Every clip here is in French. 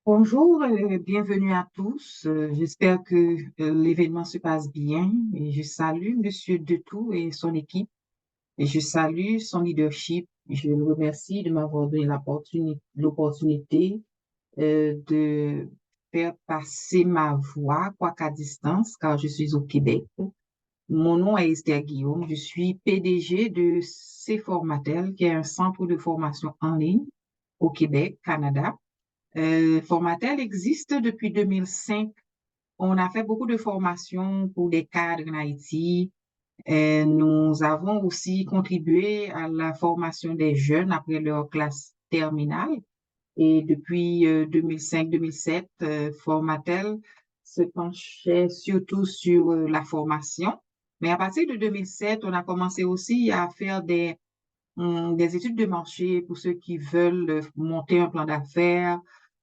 Bonjour, bienvenue à tous. J'espère que l'événement se passe bien et je salue Monsieur Detout et son équipe et je salue son leadership. Je le remercie de m'avoir donné l'opportunité de faire passer ma voix, quoiqu'à distance, car je suis au Québec. Mon nom est Esther Guillaume. Je suis PDG de C-Formatel, qui est un centre de formation en ligne au Québec, Canada. Formatel existe depuis 2005. On a fait beaucoup de formations pour des cadres en Haïti. Nous avons aussi contribué à la formation des jeunes après leur classe terminale. Et depuis 2005-2007, Formatel se penchait surtout sur la formation. Mais à partir de 2007, on a commencé aussi à faire des études de marché pour ceux qui veulent monter un plan d'affaires,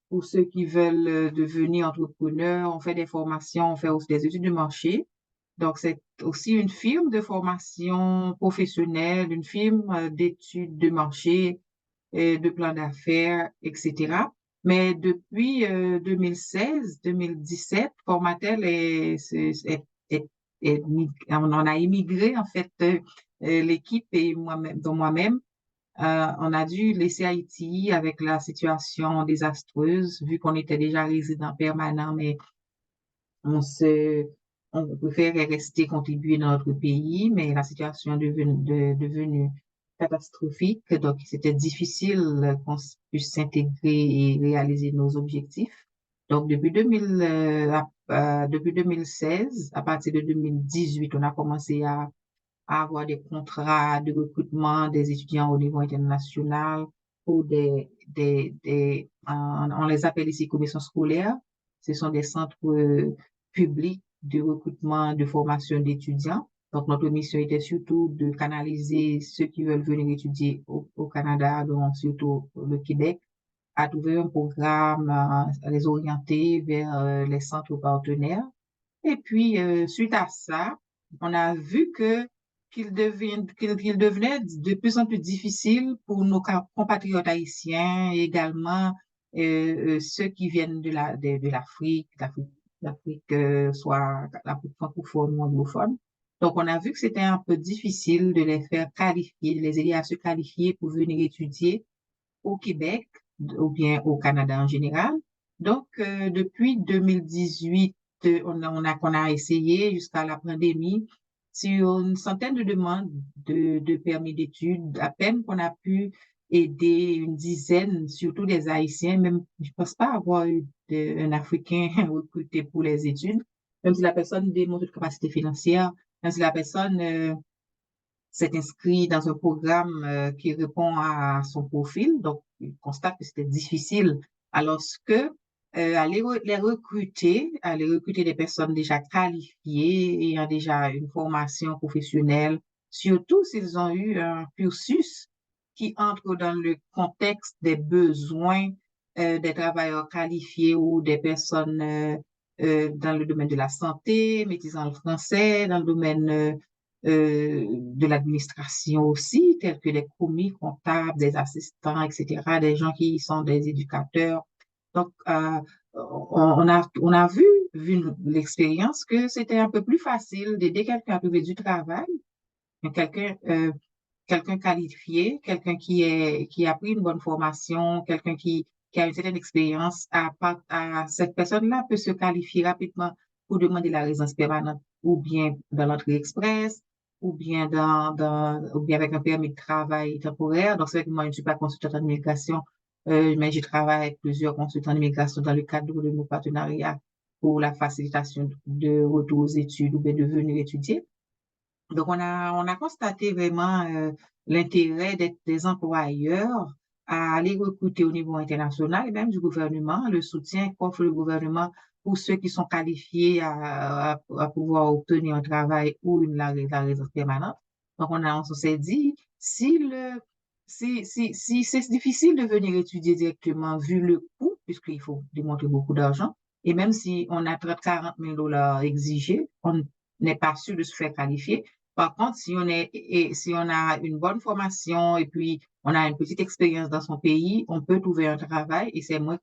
pour ceux qui veulent devenir entrepreneurs. On fait des formations, on fait aussi des études de marché. Donc, c'est aussi une firme de formation professionnelle, une firme d'études de marché, et de plan d'affaires, etc. Mais depuis 2016-2017, Formatel on en a immigré, en fait, l'équipe et moi-même, dont moi-même, on a dû laisser Haïti avec la situation désastreuse, vu qu'on était déjà résident permanent, mais on se, on préférait rester contribuer dans notre pays, mais la situation est devenue catastrophique, donc c'était difficile qu'on puisse s'intégrer et réaliser nos objectifs. Donc depuis 2016, à partir de 2018, on a commencé à avoir des contrats de recrutement des étudiants au niveau international ou on les appelle ici commissions scolaires. Ce sont des centres publics de recrutement, de formation d'étudiants. Donc, notre mission était surtout de canaliser ceux qui veulent venir étudier au Canada, donc surtout le Québec, à trouver un programme, à les orienter vers les centres partenaires. Et puis, suite à ça, on a vu qu'il devenait de plus en plus difficile pour nos compatriotes haïtiens et également ceux qui viennent de l'Afrique, soit l'Afrique francophone ou anglophone. Donc, on a vu que c'était un peu difficile de les faire qualifier, de les aider à se qualifier pour venir étudier au Québec ou bien au Canada en général. Donc, depuis 2018, qu'on a essayé jusqu'à la pandémie sur une centaine de demandes de permis d'études, à peine qu'on a pu aider une dizaine, surtout des Haïtiens, même, je pense pas avoir eu un Africain recruté pour les études, même si la personne démontre une capacité financière, même si la personne s'est inscrit dans un programme qui répond à son profil. Donc, il constate que c'était difficile. Alors que aller recruter des personnes déjà qualifiées, ayant déjà une formation professionnelle, surtout s'ils ont eu un cursus qui entre dans le contexte des besoins des travailleurs qualifiés ou des personnes dans le domaine de la santé, maîtrisant le français, dans le domaine de l'administration aussi, tels que des commis comptables, des assistants, etc., des gens qui sont des éducateurs. Donc, on a vu l'expérience, que c'était un peu plus facile d'aider quelqu'un à trouver du travail, quelqu'un quelqu'un qualifié, quelqu'un qui a pris une bonne formation, quelqu'un qui a une certaine expérience, cette personne-là peut se qualifier rapidement pour demander la résidence permanente, ou bien dans l'entrée express, ou bien avec un permis de travail temporaire. Donc, c'est vrai que moi, je ne suis pas consultante en immigration, mais je travaille avec plusieurs consultants en immigration dans le cadre de nos partenariats pour la facilitation de retour aux études ou bien de venir étudier. Donc, on a constaté vraiment l'intérêt des employeurs à aller recruter au niveau international et même du gouvernement, le soutien qu'offre le gouvernement pour ceux qui sont qualifiés à pouvoir obtenir un travail ou la résidence permanente. Donc, on s'est dit, si c'est difficile de venir étudier directement vu le coût, puisqu'il faut démontrer beaucoup d'argent, et même si on a 30, 40 000 dollars exigés, on n'est pas sûr de se faire qualifier. Par contre, si on a une bonne formation et puis on a une petite expérience dans son pays, on peut trouver un travail et c'est moins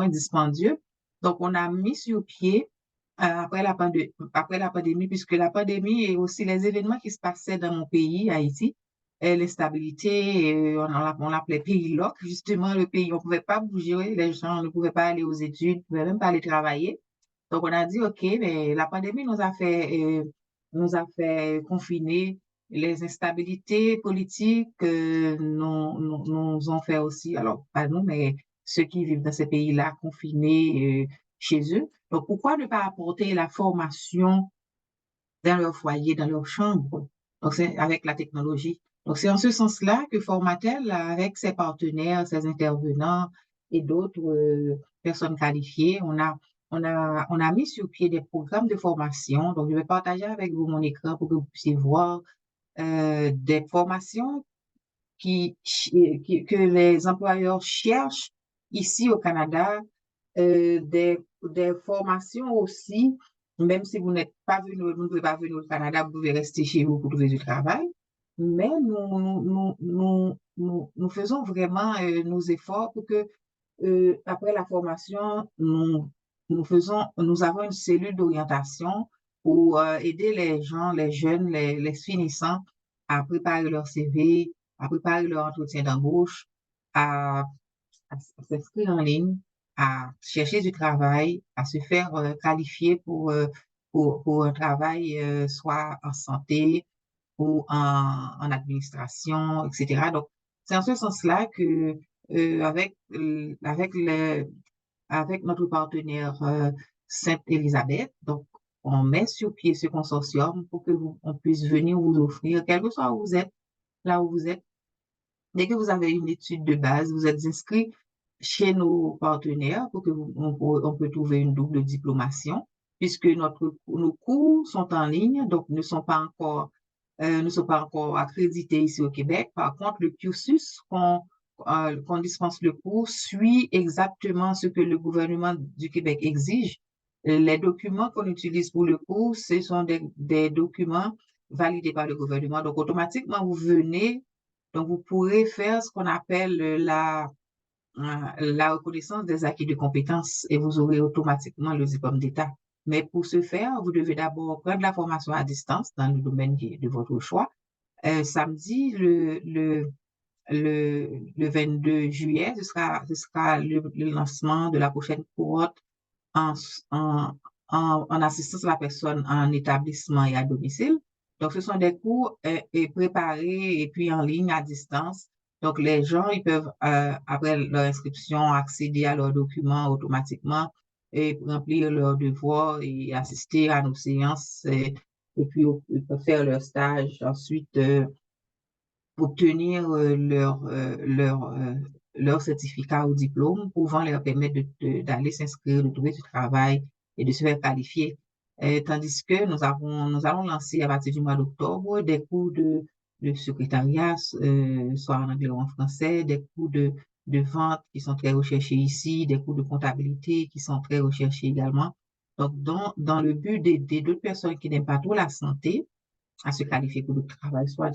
dispendieux. Donc, on a mis sur pied, après la pandémie, puisque la pandémie et aussi les événements qui se passaient dans mon pays, Haïti, l'instabilité, on l'appelait pays loc, justement, le pays, on pouvait pas bouger, les gens ne pouvaient pas aller aux études, ne pouvaient même pas aller travailler. Donc, on a dit, OK, mais la pandémie nous a fait confiner. Les instabilités politiques nous ont fait aussi, alors pas nous, mais ceux qui vivent dans ces pays-là confinés chez eux. Donc, pourquoi ne pas apporter la formation dans leur foyer, dans leur chambre? Donc, c'est avec la technologie. Donc, c'est en ce sens-là que Formatel, avec ses partenaires, ses intervenants et d'autres personnes qualifiées, on a mis sur pied des programmes de formation. Donc, je vais partager avec vous mon écran pour que vous puissiez voir des formations que les employeurs cherchent ici au Canada, des formations aussi, même si vous n'êtes pas venu, vous ne pouvez pas venir au Canada, vous pouvez rester chez vous pour trouver du travail. Mais nous faisons vraiment nos efforts pour que après la formation, nous avons une cellule d'orientation pour aider les gens, les jeunes, les finissants à préparer leur CV, à préparer leur entretien d'embauche, à, à s'inscrire en ligne, à chercher du travail, à se faire qualifier pour un travail soit en santé ou en administration, etc. Donc, c'est en ce sens-là que avec notre partenaire Sainte-Élisabeth, donc on met sur pied ce consortium pour que on puisse venir vous offrir, quel que soit où vous êtes, là où vous êtes. Dès que vous avez une étude de base, vous êtes inscrit chez nos partenaires pour que on peut trouver une double diplomation, puisque nos cours sont en ligne, donc ne sont pas encore accrédités ici au Québec. Par contre, le cursus qu'on dispense le cours suit exactement ce que le gouvernement du Québec exige. Les documents qu'on utilise pour le cours, ce sont des documents validés par le gouvernement. Donc, automatiquement, vous venez, donc vous pourrez faire ce qu'on appelle la reconnaissance des acquis de compétences et vous aurez automatiquement le diplôme d'État. Mais pour ce faire, vous devez d'abord prendre la formation à distance dans le domaine de votre choix. Samedi, le 22 juillet, ce sera le lancement de la prochaine cohorte en, en, en assistance à la personne en établissement et à domicile. Donc, ce sont des cours préparés et puis en ligne à distance. Donc, les gens, ils peuvent, après leur inscription, accéder à leurs documents automatiquement et remplir leurs devoirs et assister à nos séances et puis ils peuvent faire leur stage ensuite obtenir leur certificat ou diplôme pouvant leur permettre d'aller s'inscrire, de trouver du travail et de se faire qualifier. Tandis que nous allons lancer à partir du mois d'octobre des cours de secrétariat, soit en anglais ou en français, des cours de vente qui sont très recherchés ici, des cours de comptabilité qui sont très recherchés également. Donc, dans le but d'aider d'autres personnes qui n'aiment pas trop la santé, à se qualifier pour le travail, soit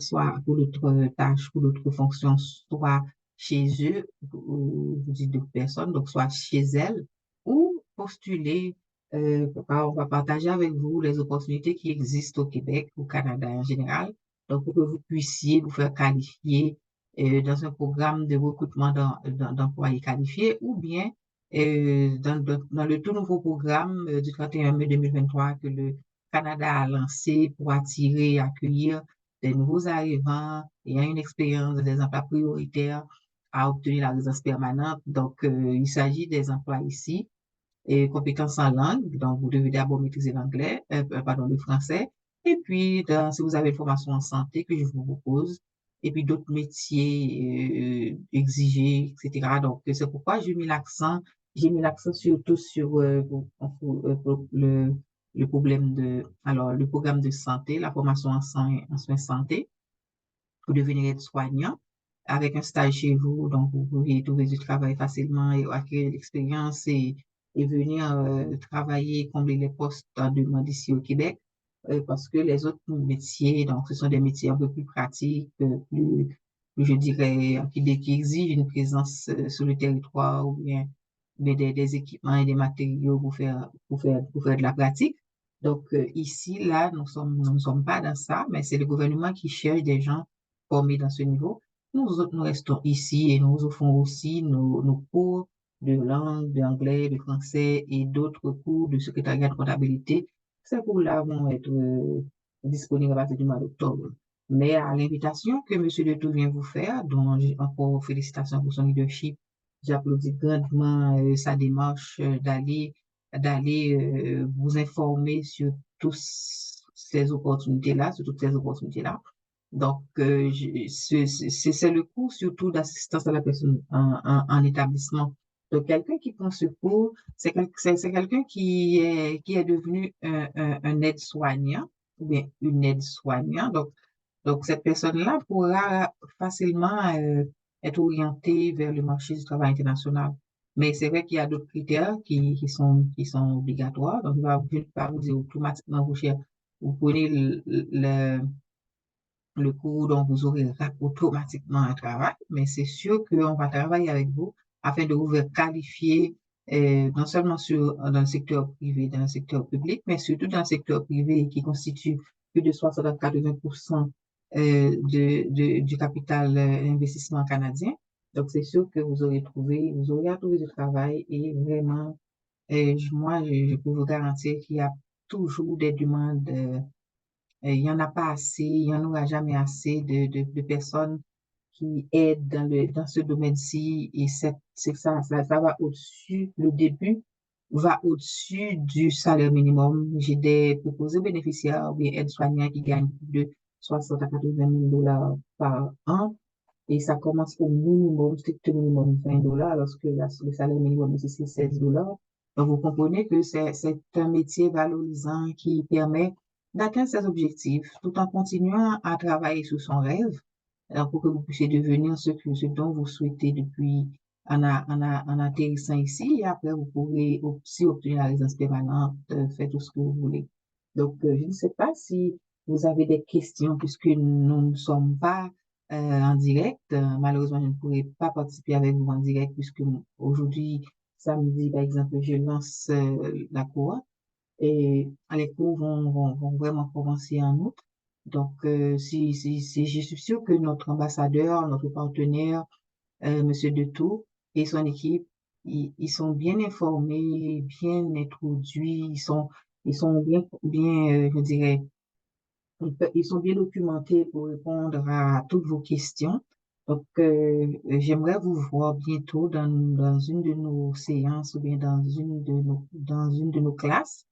pour d'autres tâches, pour d'autres fonctions, soit chez eux, ou vous dites d'autres personnes, donc soit chez elles, ou postuler, on va partager avec vous les opportunités qui existent au Québec, au Canada en général, donc pour que vous puissiez vous faire qualifier dans un programme de recrutement d'employés qualifiés, ou bien dans le tout nouveau programme du 31 mai 2023 que le Canada a lancé pour attirer et accueillir des nouveaux arrivants ayant une expérience des emplois prioritaires à obtenir la résidence permanente. Donc, il s'agit des emplois ici et compétences en langue. Donc, vous devez d'abord maîtriser l'anglais, pardon, le français. Et puis, si vous avez une formation en santé que je vous propose, et puis d'autres métiers exigés, etc. Donc, c'est pourquoi j'ai mis l'accent surtout sur le problème alors, le programme de santé, la formation en soins santé pour devenir aide-soignant avec un stage chez vous. Donc, vous pouvez trouver du travail facilement et acquérir l'expérience et venir travailler et combler les postes en demande ici au Québec. parce que les autres métiers, donc ce sont des métiers un peu plus pratiques, plus, je dirais, qui exigent une présence sur le territoire ou bien des équipements et des matériaux pour faire de la pratique. Donc, ici, là, nous ne sommes pas dans ça, mais c'est le gouvernement qui cherche des gens formés dans ce niveau. Nous autres, nous restons ici et nous offrons aussi nos cours de langue, d'anglais, de français et d'autres cours de secrétariat de comptabilité. Ces cours-là vont être disponibles à partir du mois d'octobre. Mais à l'invitation que M. Letou vient vous faire, dont encore félicitations pour son leadership, j'applaudis grandement sa démarche d'aller vous informer sur tous ces opportunités-là, sur toutes ces opportunités-là. Donc, c'est le cours surtout d'assistance à la personne en établissement. Donc, quelqu'un qui prend ce cours, c'est quelqu'un qui est devenu un aide-soignant ou bien une aide-soignant. Donc, cette personne-là pourra facilement être orientée vers le marché du travail international. Mais c'est vrai qu'il y a d'autres critères qui sont obligatoires. Donc, je ne vais pas vous dire automatiquement, vous prenez le cours dont vous aurez automatiquement un travail, mais c'est sûr qu'on va travailler avec vous afin de vous faire qualifier non seulement dans le secteur privé, dans le secteur public, mais surtout dans le secteur privé qui constitue plus de 60 à 80% du capital investissement canadien. Donc, c'est sûr que vous aurez à trouver du travail et vraiment, je peux vous garantir qu'il y a toujours des demandes il n'y en a pas assez, il n'y en aura jamais assez de personnes qui aident dans ce domaine-ci et ça va au-dessus, le début va au-dessus du salaire minimum. J'ai des proposés bénéficiaires ou bien aides-soignants qui gagnent plus de 60 à 80 000 dollars par an et ça commence au minimum, strict minimum 20 dollars lorsque le salaire minimum ici c'est 16 dollars. Donc vous comprenez que c'est un métier valorisant qui permet d'atteindre ses objectifs tout en continuant à travailler sur son rêve pour que vous puissiez devenir ce dont vous souhaitez depuis en atterrissant ici. Et après, vous pourrez aussi obtenir la résidence permanente, faire tout ce que vous voulez. Donc, je ne sais pas si vous avez des questions puisque nous ne sommes pas en direct. Malheureusement, je ne pourrai pas participer avec vous en direct puisque aujourd'hui, samedi, par exemple, je lance la cour. Et les cours vont vraiment commencer en août. Donc, je suis sûre que notre ambassadeur, notre partenaire, Monsieur Detour et son équipe, ils sont bien informés, bien introduits, ils sont je dirais, ils sont bien documentés pour répondre à toutes vos questions. Donc, j'aimerais vous voir bientôt dans une de nos séances ou bien dans une de nos classes.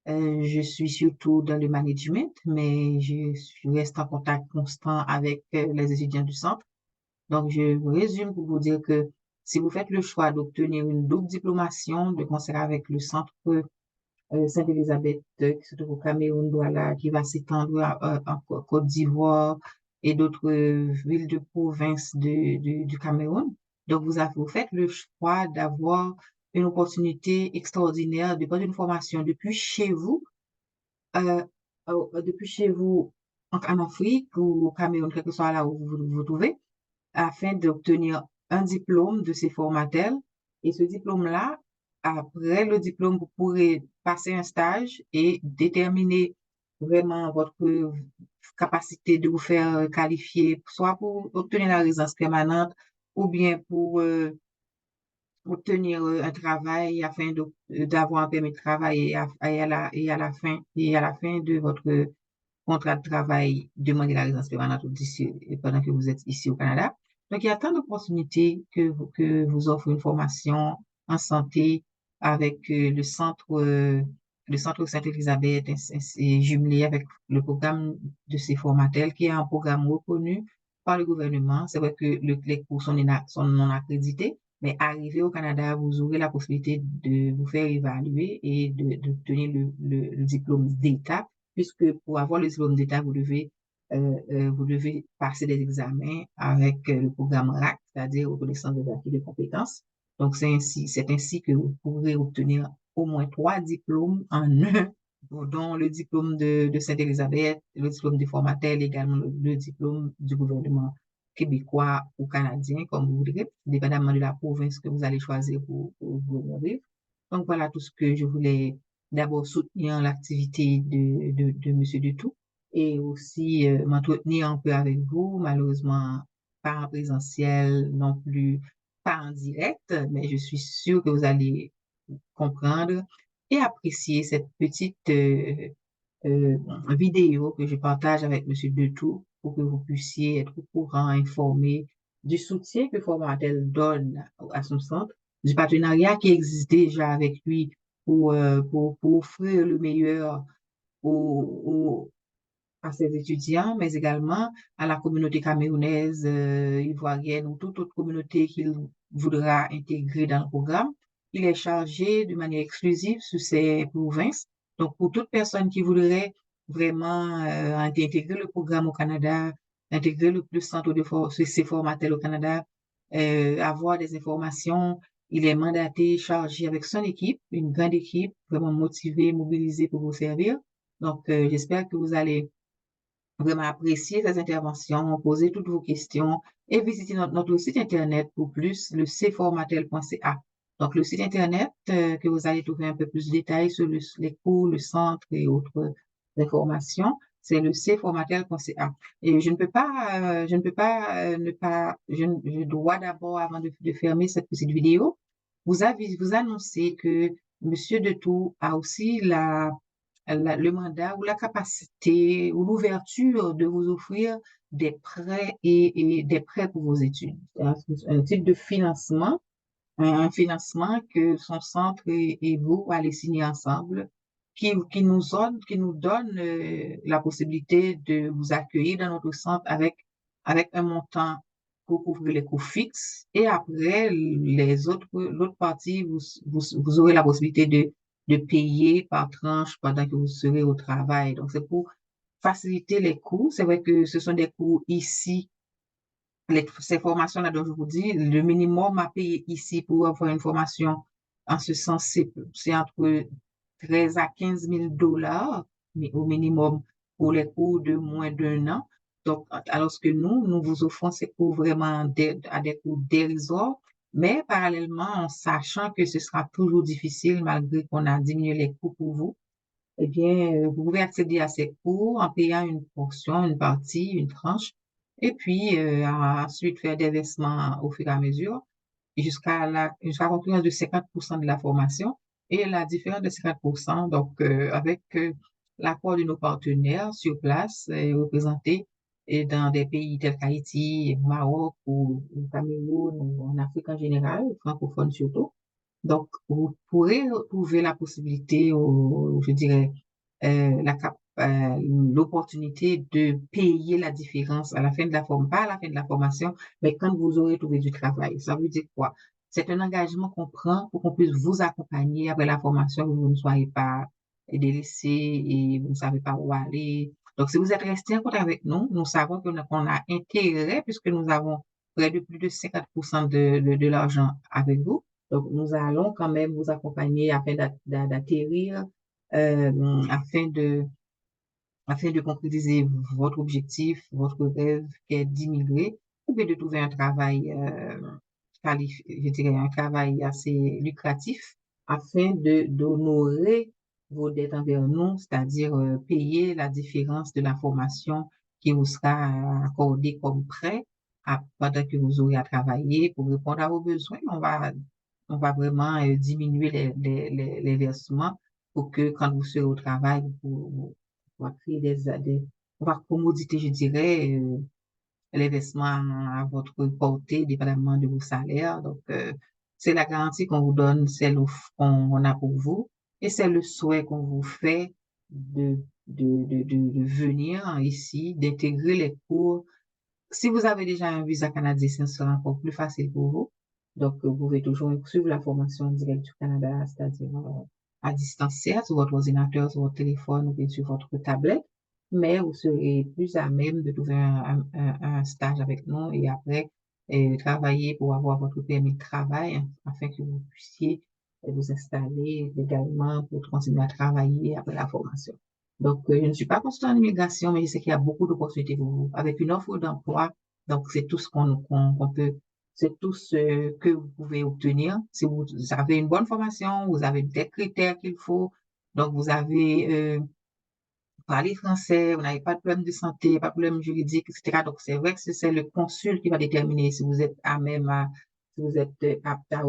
Je suis surtout dans le management, mais je reste en contact constant avec les étudiants du centre. Donc, je vous résume pour vous dire que si vous faites le choix d'obtenir une double diplomation de concert avec le centre Sainte-Élisabeth qui se trouve au Cameroun, voilà, qui va s'étendre en Côte d'Ivoire et d'autres villes de province du Cameroun. Donc, vous faites le choix d'avoir une opportunité extraordinaire de prendre une formation euh, depuis chez vous en Afrique ou au Cameroun, quel que soit là où vous vous trouvez, afin d'obtenir un diplôme de ces formateurs. Et ce diplôme-là, après le diplôme, vous pourrez passer un stage et déterminer vraiment votre capacité de vous faire qualifier, soit pour obtenir la résidence permanente ou bien pour obtenir un travail afin d'avoir un permis de travail et à la fin de votre contrat de travail, demander la résidence permanente pendant que vous êtes ici au Canada. Donc, il y a tant d'opportunités que vous offre une formation en santé avec le centre Sainte-Élisabeth est jumelé avec le programme de ces formateurs qui est un programme reconnu par le gouvernement. C'est vrai que les cours sont non accrédités, mais arrivé au Canada, vous aurez la possibilité de vous faire évaluer et d'obtenir le diplôme d'État puisque pour avoir le diplôme d'État, vous devez passer des examens avec le programme RAC, c'est-à-dire reconnaissance des acquis de compétences. Donc, c'est ainsi que vous pourrez obtenir au moins 3 diplômes en un dont le diplôme de Sainte-Élisabeth, le diplôme de Formatel, également le diplôme du gouvernement québécois ou canadien, comme vous voudrez, dépendamment de la province que vous allez choisir pour vous vivre. Donc voilà tout ce que je voulais d'abord soutenir l'activité de Monsieur Dutou et aussi m'entretenir un peu avec vous, malheureusement pas en présentiel non plus, pas en direct, mais je suis sûre que vous allez comprendre et apprécier cette petite euh, vidéo que je partage avec Monsieur Dutou pour que vous puissiez être au courant, informé du soutien que Formatel donne à son centre, du partenariat qui existe déjà avec lui pour offrir le meilleur aux, à ses étudiants, mais également à la communauté camerounaise, ivoirienne ou toute autre communauté qu'il voudra intégrer dans le programme. Il est chargé de manière exclusive sur ces provinces. Donc, pour toute personne qui voudrait vraiment intégrer le programme au Canada, intégrer le centre de ces formatels au Canada, avoir des informations, il est mandaté, chargé avec son équipe, une grande équipe, vraiment motivée, mobilisée pour vous servir. Donc, j'espère que vous allez vraiment apprécier ces interventions, poser toutes vos questions et visiter notre site Internet pour plus, le cformatel.ca. Donc, le site Internet que vous allez trouver un peu plus de détails sur les cours, le centre et autres informations, c'est le cformatel.ca. Et je ne peux pas ne pas, je dois d'abord, avant de fermer cette petite vidéo, vous annoncer que Monsieur Detour a aussi le mandat ou la capacité ou l'ouverture de vous offrir des prêts et des prêts pour vos études. Un type de financement, un financement que son centre et vous allez signer ensemble, qui nous donne la possibilité de vous accueillir dans notre centre avec un montant pour couvrir les coûts fixes et après l'autre partie, vous aurez la possibilité de payer par tranche pendant que vous serez au travail. Donc, c'est pour faciliter les coûts. C'est vrai que ce sont des coûts ici ces formations-là dont je vous dis, le minimum à payer ici pour avoir une formation en ce sens, c'est entre 13 à 15 000 dollars, mais au minimum pour les cours de moins d'un an. Donc, alors que nous vous offrons ces cours vraiment à des cours dérisoires, mais parallèlement, en sachant que ce sera toujours difficile malgré qu'on a diminué les coûts pour vous, eh bien, vous pouvez accéder à ces cours en payant une portion, une partie, une tranche, et puis ensuite faire des versements au fur et à mesure jusqu'à conclusion de 50% de la formation et la différence de 50%, donc avec l'accord de nos partenaires sur place représentés et dans des pays tels qu'Haïti, Maroc ou Cameroun ou en Afrique en général, francophone surtout. Donc, vous pourrez trouver la possibilité, ou je dirais, l'opportunité de payer la différence à la fin de la formation, pas à la fin de la formation, mais quand vous aurez trouvé du travail. Ça veut dire quoi? C'est un engagement qu'on prend pour qu'on puisse vous accompagner après la formation, que vous ne soyez pas délaissé et vous ne savez pas où aller. Donc, si vous êtes resté en contact avec nous, nous savons qu'on a intérêt puisque nous avons près de plus de 50% de l'argent avec vous. Donc, nous allons quand même vous accompagner d'atterrir, afin afin de concrétiser votre objectif, votre rêve qui est d'immigrer, ou bien de trouver un travail, je dirais un travail assez lucratif afin d'honorer vos dettes envers nous, c'est-à-dire payer la différence de la formation qui vous sera accordée comme prêt pendant que vous aurez à travailler pour répondre à vos besoins. On va vraiment diminuer les versements pour que quand vous serez au travail, on va créer on va commoditer, je dirais, les versements à votre portée, dépendamment de vos salaires. Donc, c'est la garantie qu'on vous donne, c'est l'offre qu'on a pour vous et c'est le souhait qu'on vous fait de venir ici, d'intégrer les cours. Si vous avez déjà un visa canadien, ce sera encore plus facile pour vous. Donc, vous pouvez toujours suivre la formation en direct du Canada, c'est-à-dire à distanciel sur votre ordinateur, sur votre téléphone ou bien sur votre tablette. Mais vous serez plus à même de trouver un stage avec nous et après travailler pour avoir votre permis de travail afin que vous puissiez vous installer légalement pour continuer à travailler après la formation. Donc, je ne suis pas consultant en immigration, mais je sais qu'il y a beaucoup d'opportunités pour vous. Avec une offre d'emploi, donc c'est tout ce qu'on peut, c'est tout ce que vous pouvez obtenir. Si vous avez une bonne formation, vous avez des critères qu'il faut, donc vous avez parlez français, vous n'avez pas de problème de santé, pas de problème juridique, etc. Donc, c'est vrai que c'est le consul qui va déterminer si vous êtes à même si vous êtes apte à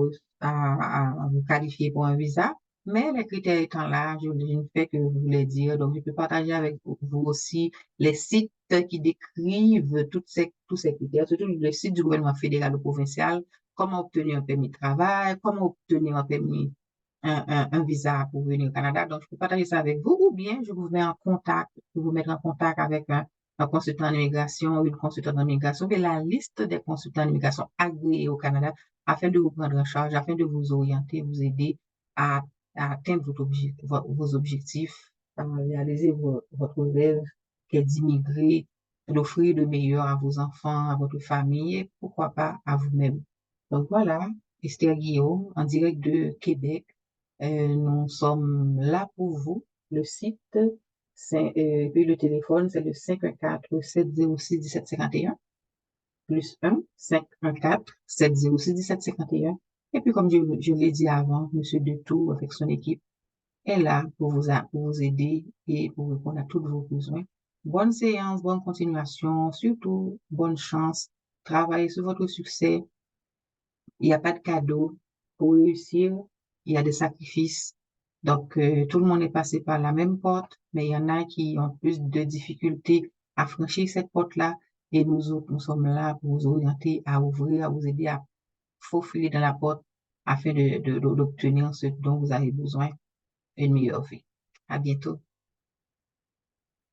vous qualifier pour un visa. Mais les critères étant là, je ne fais que vous les dire. Donc, je peux partager avec vous aussi les sites qui décrivent tous ces critères, surtout le site du gouvernement fédéral ou provincial, comment obtenir un permis de travail, comment obtenir un permis un visa pour venir au Canada. Donc, je peux partager ça avec vous ou bien je vous mets en contact, je vous mettre en contact avec un consultant en immigration ou une consultante en immigration, et la liste des consultants en immigration agréés au Canada afin de vous prendre en charge, afin de vous orienter, vous aider à, à atteindre vos objectifs, à réaliser votre rêve qui est d'immigrer, d'offrir le meilleur à vos enfants, à votre famille et pourquoi pas à vous-même. Donc voilà, Esther Guillaume, en direct de Québec. Nous sommes là pour vous. Le site, puis le téléphone, c'est le 514-706-1751, plus 1-514-706-1751. Et puis, comme je l'ai dit avant, Monsieur Detour, avec son équipe, est là pour vous aider et pour répondre à tous vos besoins. Bonne séance, bonne continuation, surtout bonne chance. Travaillez sur votre succès. Il n'y a pas de cadeau. Pour réussir, il y a des sacrifices. Donc, tout le monde est passé par la même porte, mais il y en a qui ont plus de difficultés à franchir cette porte-là. Et nous autres, nous sommes là pour vous orienter, à ouvrir, à vous aider à faufiler dans la porte afin d'obtenir ce dont vous avez besoin, une meilleure vie. À bientôt.